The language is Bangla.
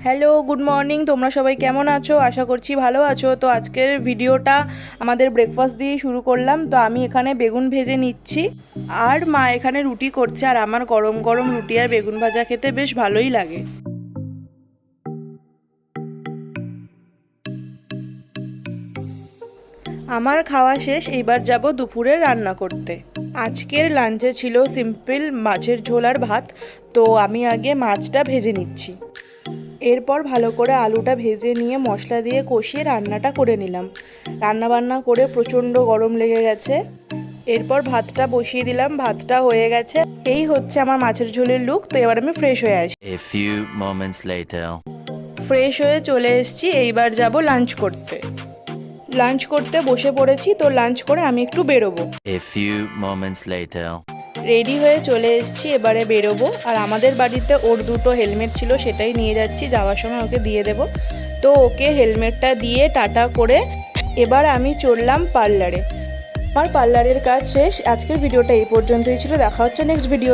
Hello, good morning. তোমরা সবাই কেমন আছো? আশা করছি ভালো আছো। তো আজকের ভিডিওটা আমাদের ব্রেকফাস্ট দিয়ে শুরু করলাম। তো আমি এখানে বেগুন ভেজে নিচ্ছি আর মা এখানে রুটি করছে, আর আমার গরম গরম রুটি আর বেগুন ভাজা খেতে বেশ ভালোই লাগে। আমার খাওয়া শেষ, এইবার যাব দুপুরে রান্না করতে। আজকের লাঞ্চে ছিল সিম্পল মাছের ঝোল আর ভাত। তো আমি আগে মাছটা ভেজে নিচ্ছি, এরপর ভালো করে আলুটা ভেজে নিয়ে মশলা দিয়ে কষিয়ে রান্নাটা করে নিলাম। রান্না বান্না করে প্রচণ্ড গরম লেগে গেছে। এরপর ভাতটা বসিয়ে দিলাম, ভাতটা হয়ে গেছে। এই হচ্ছে আমার মাছের ঝোলের লুক। তো এবার আমি ফ্রেশ হয়ে আসি। A few moments later. Fresh হয়ে চলে এসেছি, এইবার যাব লাঞ্চ করতে। লাঞ্চ করতে বসে পড়েছি। তো লাঞ্চ করে আমি একটু বেরোবো। A few moments later. Ready হয়ে চলে এসেছি, এবারে বেরোবো। আর আমাদের বাড়িতে ওর দুটো হেলমেট ছিল, সেটাই নিয়ে যাচ্ছি, যাওয়ার সময় ওকে দিয়ে দেব। তো ওকে হেলমেটটা দিয়ে টাটা করে এবার আমি চললাম পার্লারে। আমার পার্লারের কাজ শেষ। আজকের ভিডিওটা এই পর্যন্তই ছিল। দেখা হচ্ছে নেক্সট ভিডিও।